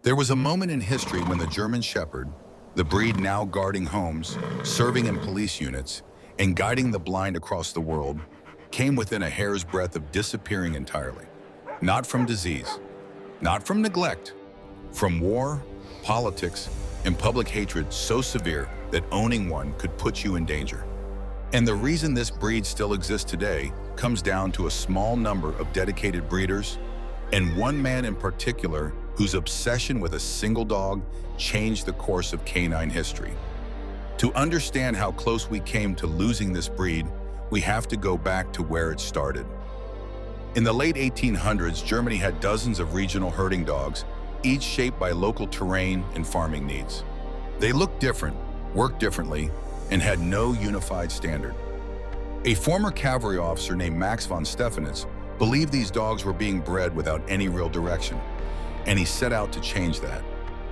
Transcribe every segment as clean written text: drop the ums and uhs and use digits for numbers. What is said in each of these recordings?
There was a moment in history when the German Shepherd, the breed now guarding homes, serving in police units, and guiding the blind across the world, came within a hair's breadth of disappearing entirely. Not from disease, not from neglect, from war, politics, and public hatred so severe that owning one could put you in danger. And the reason this breed still exists today comes down to a small number of dedicated breeders and one man in particular whose obsession with a single dog changed the course of canine history. To understand how close we came to losing this breed, we have to go back to where it started. In the late 1800s, Germany had dozens of regional herding dogs, each shaped by local terrain and farming needs. They looked different, worked differently, and had no unified standard. A former cavalry officer named Max von Stephanitz believed these dogs were being bred without any real direction, and he set out to change that.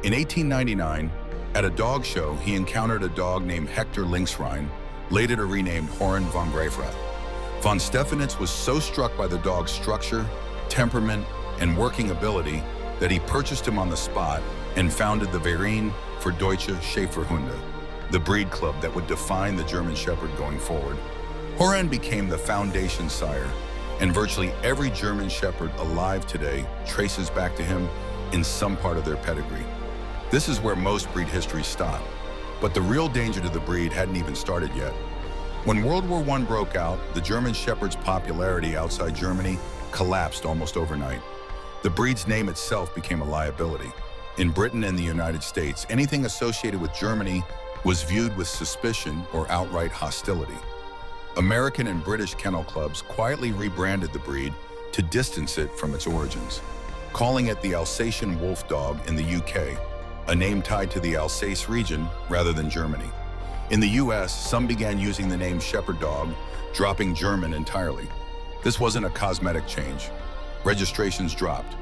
In 1899, at a dog show, he encountered a dog named Hector Linksrhein, later renamed Horen von Greifrath. Von Stephanitz was so struck by the dog's structure, temperament, and working ability that he purchased him on the spot and founded the Verein für Deutsche Schäferhunde, the breed club that would define the German Shepherd going forward. Horen became the foundation sire, and virtually every German Shepherd alive today traces back to him in some part of their pedigree. This is where most breed histories stop, but the real danger to the breed hadn't even started yet. When World War I broke out, the German Shepherd's popularity outside Germany collapsed almost overnight. The breed's name itself became a liability. In Britain and the United States, anything associated with Germany was viewed with suspicion or outright hostility. American and British kennel clubs quietly rebranded the breed to distance it from its origins, calling it the Alsatian wolf dog in the UK, a name tied to the Alsace region rather than Germany. In the US, some began using the name shepherd dog, dropping German entirely. This wasn't a cosmetic change. Registrations dropped.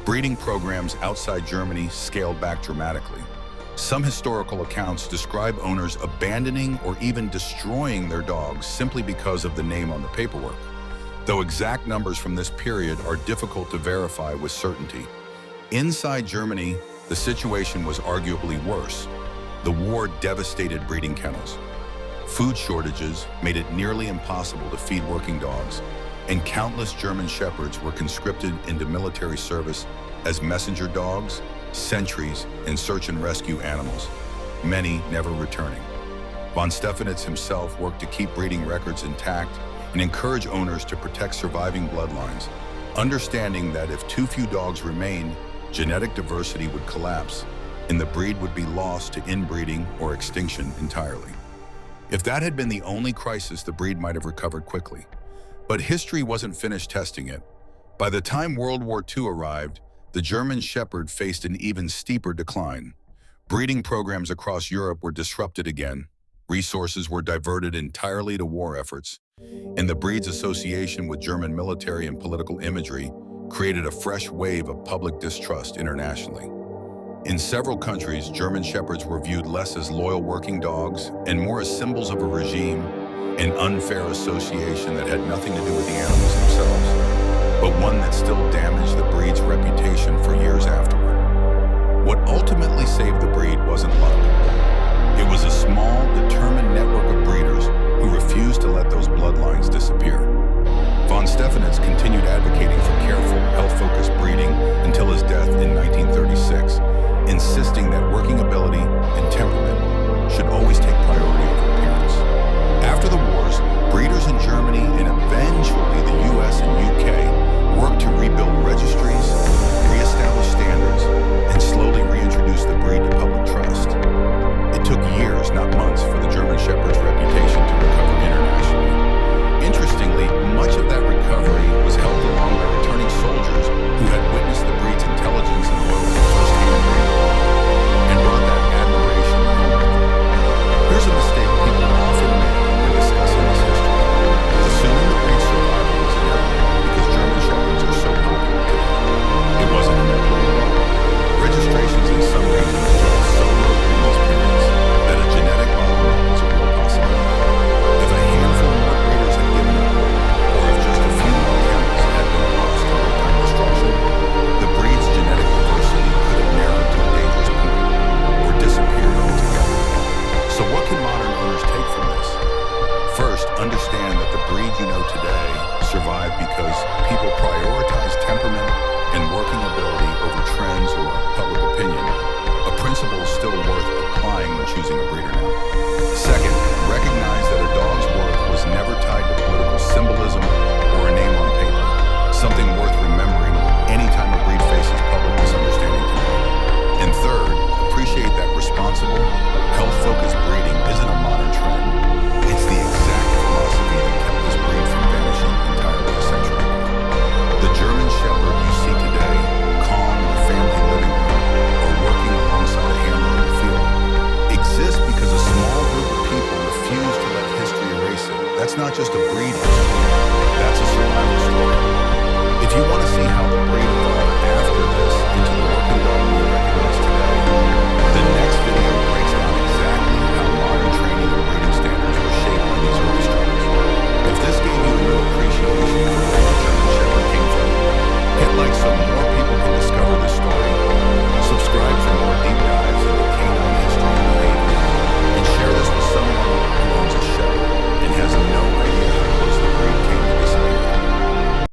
Breeding programs outside Germany scaled back dramatically. Some historical accounts describe owners abandoning or even destroying their dogs simply because of the name on the paperwork, though exact numbers from this period are difficult to verify with certainty. Inside Germany, the situation was arguably worse. The war devastated breeding kennels. Food shortages made it nearly impossible to feed working dogs, and countless German Shepherds were conscripted into military service as messenger dogs, sentries, and search and rescue animals, many never returning. Von Stephanitz himself worked to keep breeding records intact and encourage owners to protect surviving bloodlines, understanding that if too few dogs remained, genetic diversity would collapse, and the breed would be lost to inbreeding or extinction entirely. If that had been the only crisis, the breed might have recovered quickly. But history wasn't finished testing it. By the time World War II arrived, the German Shepherd faced an even steeper decline. Breeding programs across Europe were disrupted again, resources were diverted entirely to war efforts, and the breed's association with German military and political imagery created a fresh wave of public distrust internationally. In several countries, German Shepherds were viewed less as loyal working dogs and more as symbols of a regime, an unfair association that had nothing to do with the animals themselves, but one that still damaged the breed's reputation for years afterward. What ultimately saved the breed wasn't luck. It was a small, determined network of breeders who refused to let those bloodlines disappear. Von Stephanitz continued advocating for careful, health-focused breeding until his death in 1936,